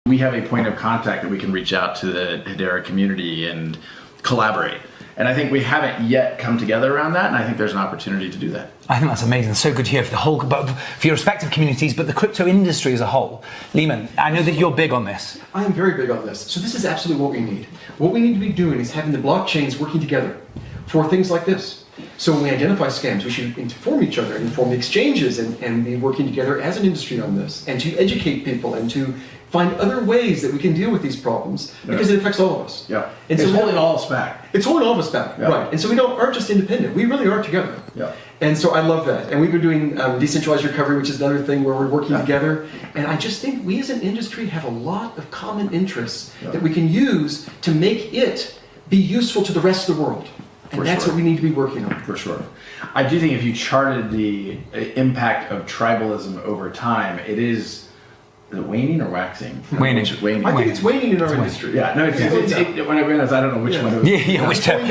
We have a point of contact that we can reach out to the Hedera community and collaborate. And I think we haven't yet come together around that, and I think there's an opportunity to do that. I think that's amazing. It's so good to hear for your respective communities, but the crypto industry as a whole. Lehman, I know that you're big on this. I am very big on this. So this is absolutely what we need. What we need to be doing is having the blockchains working together for things like this. So when we identify scams, we should inform each other and inform the exchanges and be working together as an industry on this, and to educate people and to find other ways that we can deal with these problems, because it affects all of us. Yeah. And it's so holding all of us back. It's holding all of us back, right. And so we aren't just independent, we really are together. Yeah. And so I love that. And we've been doing decentralized recovery, which is another thing where we're working together. And I just think we as an industry have a lot of common interests that we can use to make it be useful to the rest of the world. And that's what we need to be working on. For sure. I do think if you charted the impact of tribalism over time, is it waning or waxing? Waning. Waning. I think it's waning in our industry. Yeah, no, when I realized, I don't know which one it was. Which time? Going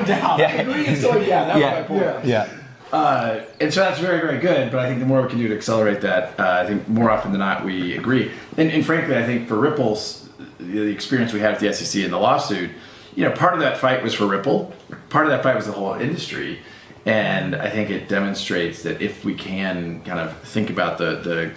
down. It's going down. That was my point. Yeah. And so that's very, very good, but I think the more we can do to accelerate that, I think more often than not we agree. And frankly, I think for Ripple's, the experience we had at the SEC in the lawsuit, part of that fight was for Ripple, part of that fight was the whole industry, and I think it demonstrates that if we can kind of think about the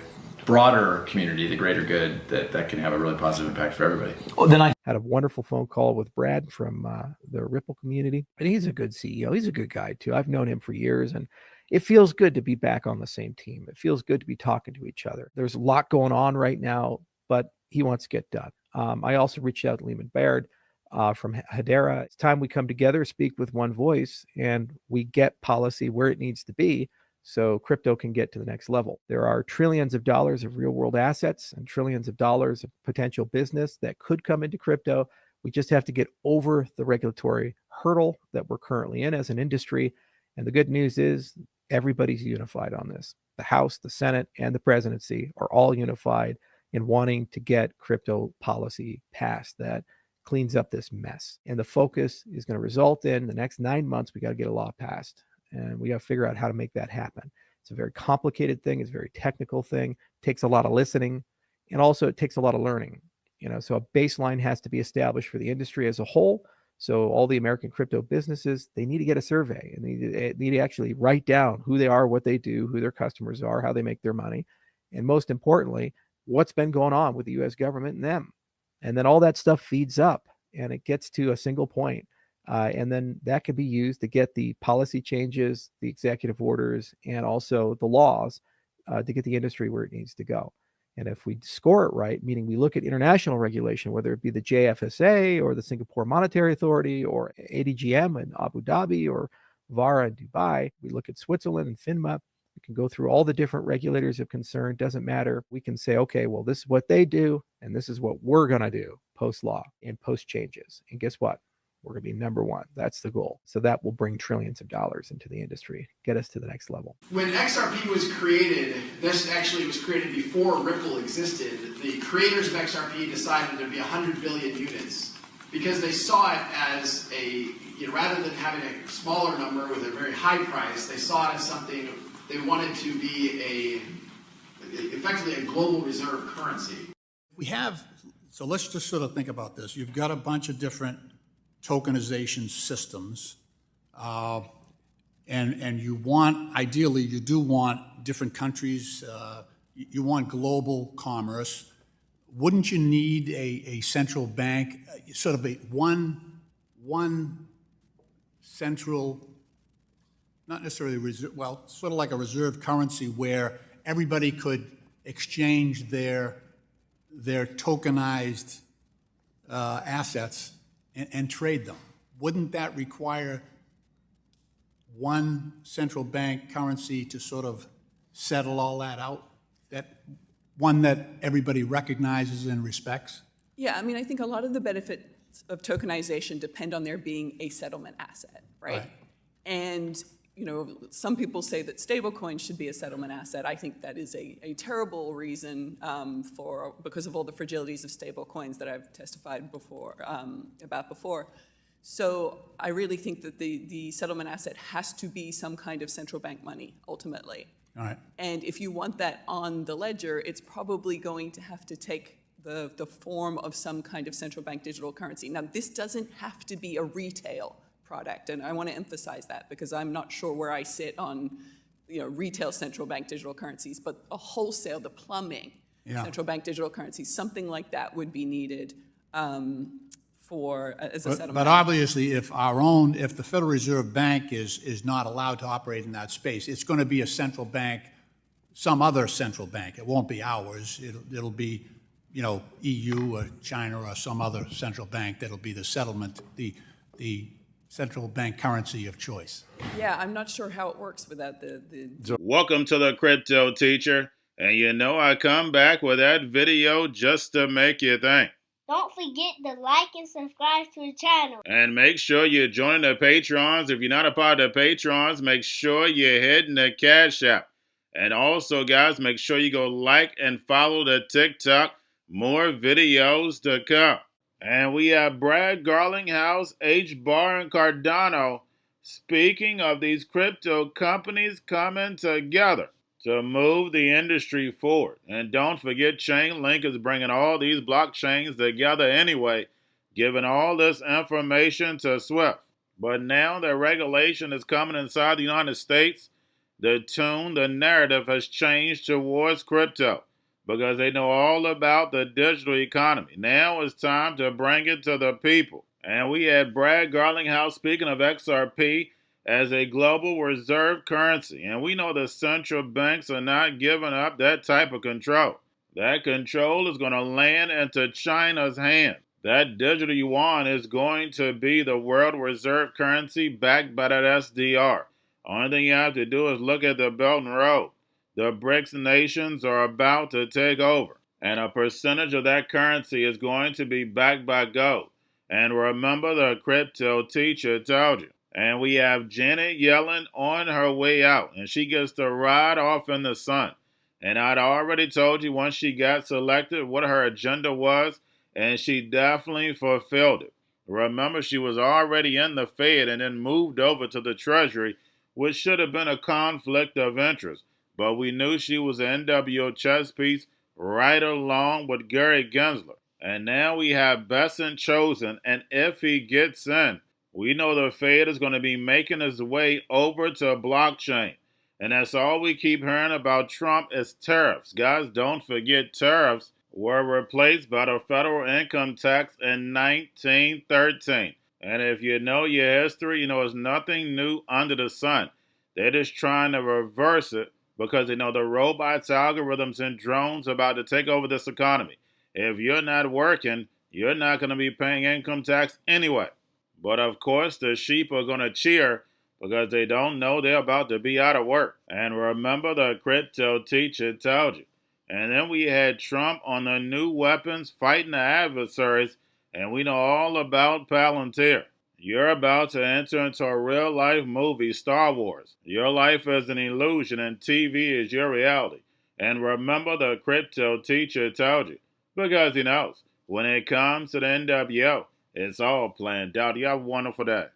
broader community, the greater good, that can have a really positive impact for everybody. Well, then I had a wonderful phone call with Brad from the Ripple community, and he's a good CEO. He's a good guy too. I've known him for years, and it feels good to be back on the same team. It feels good to be talking to each other. There's a lot going on right now, but he wants to get done. I also reached out to Lehman Baird from Hedera. It's time we come together, speak with one voice, and we get policy where it needs to be so crypto can get to the next level. There are trillions of dollars of real world assets and trillions of dollars of potential business that could come into crypto. We just have to get over the regulatory hurdle that we're currently in as an industry. And the good news is everybody's unified on this. The House, the Senate, and the presidency are all unified in wanting to get crypto policy passed that cleans up this mess. And the focus is going to result in the next 9 months, we got to get a law passed. And we got to figure out how to make that happen. It's a very complicated thing. It's a very technical thing. It takes a lot of listening. And also it takes a lot of learning. So a baseline has to be established for the industry as a whole. So all the American crypto businesses, they need to get a survey, and they need to actually write down who they are, what they do, who their customers are, how they make their money. And most importantly, what's been going on with the U.S. government and them. And then all that stuff feeds up and it gets to a single point. And then that can be used to get the policy changes, the executive orders, and also the laws to get the industry where it needs to go. And if we score it right, meaning we look at international regulation, whether it be the JFSA or the Singapore Monetary Authority or ADGM in Abu Dhabi or VARA in Dubai, we look at Switzerland and FINMA, we can go through all the different regulators of concern, doesn't matter. We can say, okay, well, this is what they do, and this is what we're going to do post-law and post-changes. And guess what? We're going to be number one. That's the goal. So that will bring trillions of dollars into the industry, get us to the next level. When XRP was created, this actually was created before Ripple existed. The creators of XRP decided there'd be 100 billion units because they saw it as rather than having a smaller number with a very high price, they saw it as something they wanted to be effectively a global reserve currency. So let's just sort of think about this. You've got a bunch of different tokenization systems, and you want, ideally, you do want different countries, you want global commerce. Wouldn't you need a central bank, sort of one central, not necessarily reserve, well, sort of like a reserve currency where everybody could exchange their tokenized assets and trade them? Wouldn't that require one central bank currency to sort of settle all that out? That one that everybody recognizes and respects? Yeah, I mean, I think a lot of the benefits of tokenization depend on there being a settlement asset, right? And some people say that stablecoins should be a settlement asset. I think that is a terrible reason because of all the fragilities of stablecoins that I've testified about before. So I really think that the settlement asset has to be some kind of central bank money, ultimately. All right. And if you want that on the ledger, it's probably going to have to take the form of some kind of central bank digital currency. Now, this doesn't have to be a retail product, and I want to emphasize that because I'm not sure where I sit on retail central bank digital currencies, but a wholesale, the plumbing, central bank digital currencies, something like that would be needed as a settlement. But obviously, if the Federal Reserve Bank is not allowed to operate in that space, it's going to be a central bank, some other central bank. It won't be ours. It'll be, EU or China or some other central bank that'll be the settlement, the central bank currency of choice. Yeah, I'm not sure how it works without the... Welcome to the Crypto Teacher, and I come back with that video just to make you think. Don't forget to like and subscribe to the channel. And make sure you join the Patrons. If you're not a part of the Patrons, make sure you're hitting the Cash App. And also, guys, make sure you go like and follow the TikTok. More videos to come. And we have Brad Garlinghouse, H. Barr, and Cardano speaking of these crypto companies coming together to move the industry forward. And don't forget, Chainlink is bringing all these blockchains together anyway, giving all this information to SWIFT. But now that regulation is coming inside the United States, the narrative has changed towards crypto because they know all about the digital economy. Now it's time to bring it to the people. And we had Brad Garlinghouse speaking of XRP as a global reserve currency. And we know the central banks are not giving up that type of control. That control is going to land into China's hands. That digital yuan is going to be the world reserve currency backed by that SDR. Only thing you have to do is look at the Belt and Road. The BRICS nations are about to take over. And a percentage of that currency is going to be backed by gold. And remember, the Crypto Teacher told you. And we have Janey Yellen on her way out. And she gets to ride off in the sun. And I'd already told you once she got selected what her agenda was. And she definitely fulfilled it. Remember, she was already in the Fed and then moved over to the Treasury, which should have been a conflict of interest. But we knew she was an NWO chess piece right along with Gary Gensler. And now we have Besson chosen, and if he gets in, we know the Fed is going to be making his way over to blockchain. And that's all we keep hearing about Trump is tariffs. Guys, don't forget tariffs were replaced by the federal income tax in 1913. And if you know your history, it's nothing new under the sun. They're just trying to reverse it because they know the robots, algorithms, and drones are about to take over this economy. If you're not working, you're not going to be paying income tax anyway. But of course, the sheep are going to cheer because they don't know they're about to be out of work. And remember, the Crypto Teacher told you. And then we had Trump on the new weapons fighting the adversaries, and we know all about Palantir. You're about to enter into a real-life movie, Star Wars. Your life is an illusion, and TV is your reality. And remember, the Crypto Teacher told you, because he knows. When it comes to the NWO, it's all planned out. You have a wonderful day.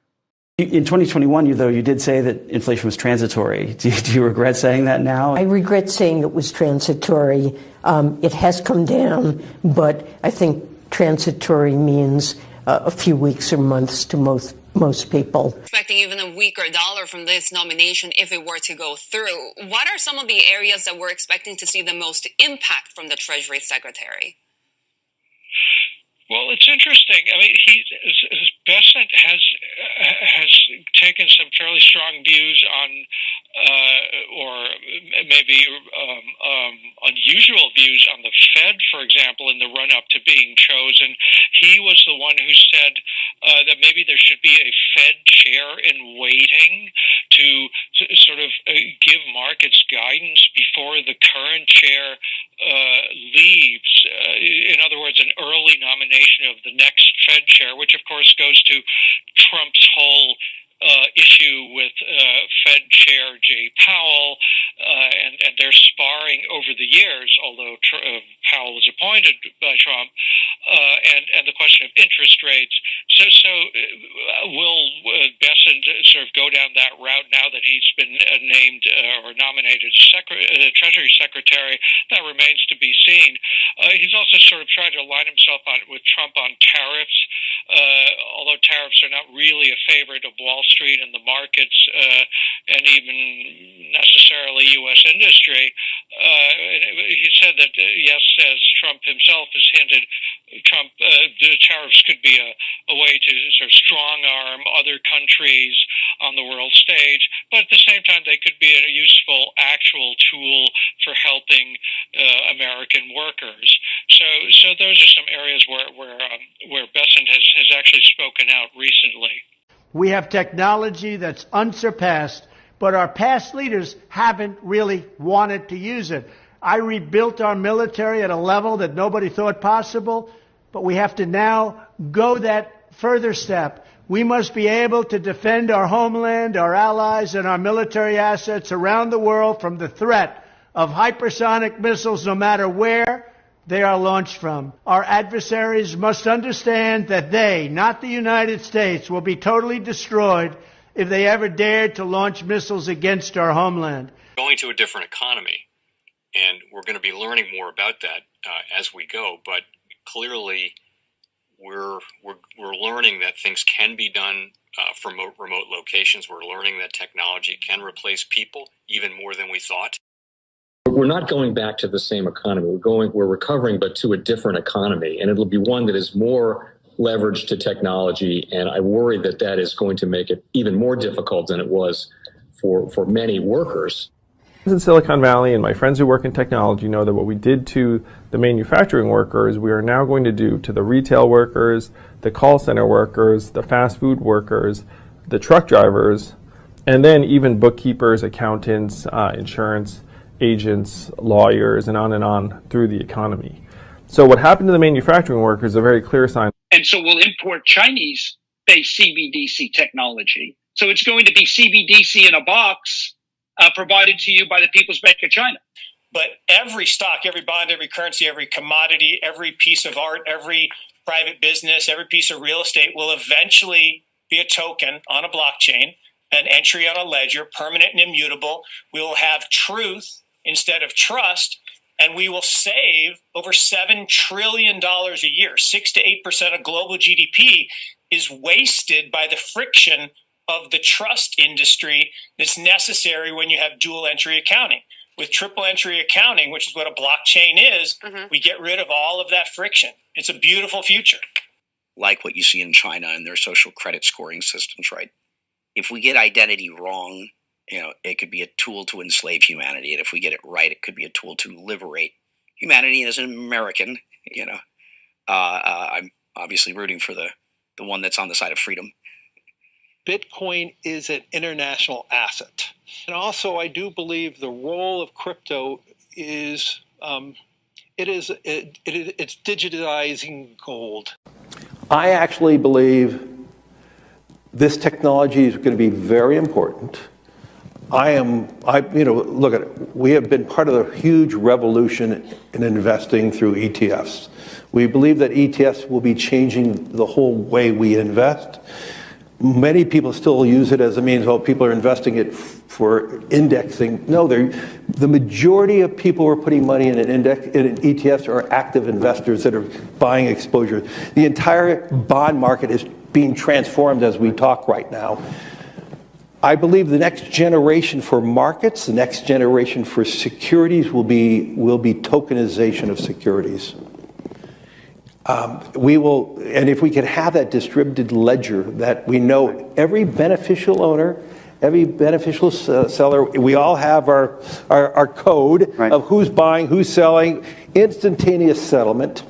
In 2021, you did say that inflation was transitory. Do you regret saying that now? I regret saying it was transitory. It has come down, but I think transitory means a few weeks or months to most people. Expecting even a weaker dollar from this nomination if it were to go through. What are some of the areas that we're expecting to see the most impact from the Treasury Secretary? Well, it's interesting. I mean, Bessent has taken some fairly strong views on, or maybe unusual views on the Fed, for example, in the run-up to being chosen. He was the one who said that maybe there should be a Fed chair in waiting to sort of give markets guidance before the current chair leaves. In other words, an early nomination of the next Fed chair, which of course goes to Trump's whole issue with Fed Chair Jay Powell, and their sparring over the years, although Powell was appointed by Trump, and the question of interest rates. Will Bessent sort of go down that route now that he's been named or nominated Treasury Secretary? That remains to be seen. He's also sort of tried to align himself with Trump on tariffs, although tariffs are not really a favorite of Wall Street and the markets, and even necessarily U.S. industry. He said that, yes, as Trump himself has hinted, the tariffs could be a way to sort of strong-arm other countries on the world stage, but at the same time, they could be a useful actual tool for helping American workers. So those are some areas where Bessent has actually spoken out recently. We have technology that's unsurpassed, but our past leaders haven't really wanted to use it. I rebuilt our military at a level that nobody thought possible, but we have to now go that further step. We must be able to defend our homeland, our allies, and our military assets around the world from the threat of hypersonic missiles, no matter where they are launched from. Our adversaries must understand that they, not the United States, will be totally destroyed if they ever dared to launch missiles against our homeland. Going to a different economy, and we're going to be learning more about that as we go, but clearly we're learning that things can be done from remote locations. We're learning that technology can replace people even more than we thought. We're not going back to the same economy. We're recovering, but to a different economy, and it'll be one that is more leveraged to technology. And I worry that that is going to make it even more difficult than it was for many workers. In Silicon Valley, and my friends who work in technology know that what we did to the manufacturing workers, we are now going to do to the retail workers, the call center workers, the fast food workers, the truck drivers, and then even bookkeepers, accountants, insurance agents, lawyers, and on through the economy. So what happened to the manufacturing workers is a very clear sign. And so we'll import Chinese-based CBDC technology. So it's going to be CBDC in a box provided to you by the People's Bank of China. But every stock, every bond, every currency, every commodity, every piece of art, every private business, every piece of real estate will eventually be a token on a blockchain, an entry on a ledger, permanent and immutable. We will have truth instead of trust, and we will save over $7 trillion a year. 6 to 8% of global GDP is wasted by the friction of the trust industry that's necessary when you have dual entry accounting. With triple entry accounting, which is what a blockchain is, we get rid of all of that friction. It's a beautiful future. Like what you see in China and their social credit scoring systems, right? If we get identity wrong, it could be a tool to enslave humanity. And if we get it right, it could be a tool to liberate humanity. And as an American, I'm obviously rooting for the one that's on the side of freedom. Bitcoin is an international asset. And also, I do believe the role of crypto is it's digitizing gold. I actually believe this technology is going to be very important. Look at it. We have been part of the huge revolution in investing through ETFs. We believe that ETFs will be changing the whole way we invest. Many people still use it as a means, people are investing it for indexing. No, the majority of people who are putting money in in ETFs are active investors that are buying exposure. The entire bond market is being transformed as we talk right now. I believe the next generation for markets, the next generation for securities will be tokenization of securities. And if we could have that distributed ledger that we know every beneficial owner, every beneficial seller, we all have our code of who's buying, who's selling, instantaneous settlement.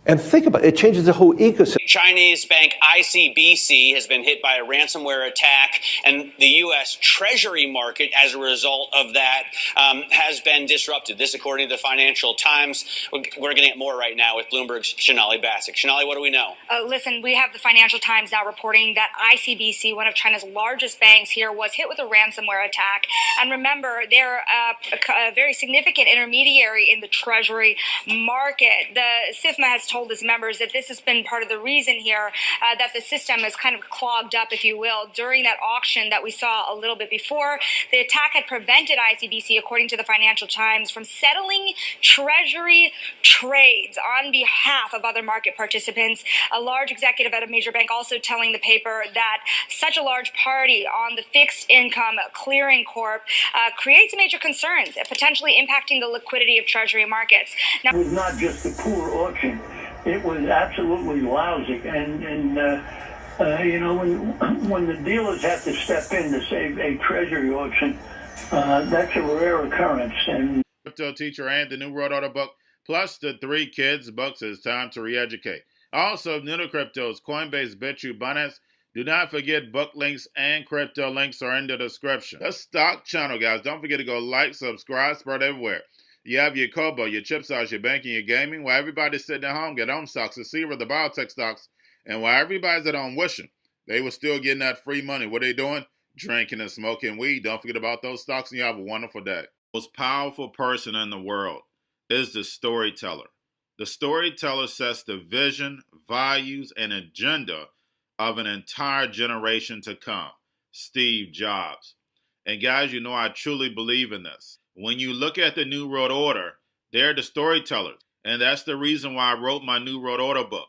And think about it, it changes the whole ecosystem. Chinese bank ICBC has been hit by a ransomware attack, and the U.S. Treasury market, as a result of that, has been disrupted. This, according to the Financial Times. We're going to get more right now with Bloomberg's Shonali Bassick. Shonali, what do we know? Listen, we have the Financial Times now reporting that ICBC, one of China's largest banks here, was hit with a ransomware attack. And remember, they're a very significant intermediary in the Treasury market. The SIFMA has told his members that this has been part of the reason here that the system is kind of clogged up, if you will. During that auction that we saw a little bit before, the attack had prevented ICBC, according to the Financial Times, from settling Treasury trades on behalf of other market participants. A large executive at a major bank also telling the paper that such a large party on the fixed income clearing corp creates major concerns, potentially impacting the liquidity of Treasury markets. Now, it was not just a poor auction; it was absolutely lousy. And you know, when the dealers have to step in to save a Treasury auction, that's a rare occurrence. And Cryptoteacher and the New World Order book, plus the 3 Kids books. It's time to re-educate. Also, new to cryptos, Coinbase, Bitrue, Binance. Do not forget book links and crypto links are in the description. The stock channel, guys. Don't forget to go like, subscribe, spread everywhere. You have your Kobo, your chip stocks, your banking, your gaming. While everybody's sitting at home, get on stocks, the Seaver, the biotech stocks. And while everybody's at home wishing they were still getting that free money, what they doing? Drinking and smoking weed. Don't forget about those stocks, and you have a wonderful day. The most powerful person in the world is the storyteller. The storyteller sets the vision, values, and agenda of an entire generation to come. Steve Jobs. And guys, you know I truly believe in this. When you look at the New World Order, they're the storytellers. And that's the reason why I wrote my New World Order book.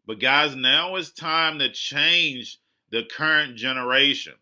But guys, now it's time to change the current generation.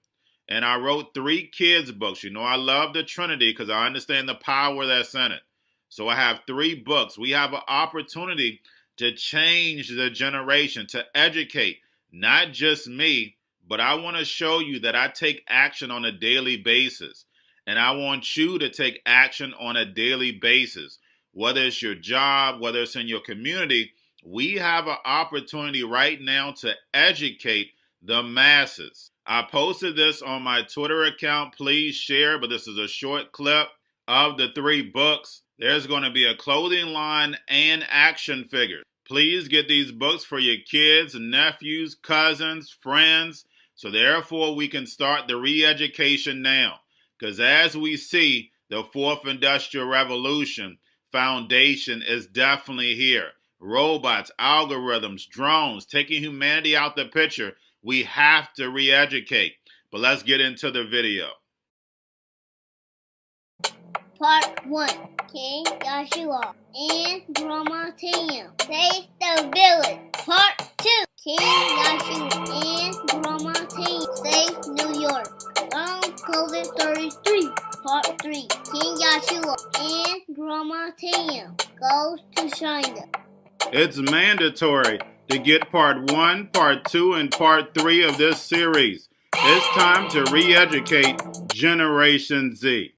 And I wrote 3 kids books. You know I love the Trinity because I understand the power that's in it. So I have 3 books. We have an opportunity to change the generation, to educate. Not just me, but I want to show you that I take action on a daily basis. And I want you to take action on a daily basis. Whether it's your job, whether it's in your community, we have an opportunity right now to educate the masses. I posted this on my Twitter account. Please share, but this is a short clip of the 3 books. There's going to be a clothing line and action figures. Please get these books for your kids, nephews, cousins, friends, so therefore we can start the re-education now. Because as we see, the 4th Industrial Revolution foundation is definitely here. Robots, algorithms, drones, taking humanity out the picture. We have to re-educate. But let's get into the video. Part 1. King Joshua and Grandma Tam save the village. Part 2. King Joshua and Grandma Tam save New York from COVID-33. Part 3. King Joshua and Grandma Tam goes to China. It's mandatory to get part 1, part 2, and part 3 of this series. It's time to re-educate Generation Z.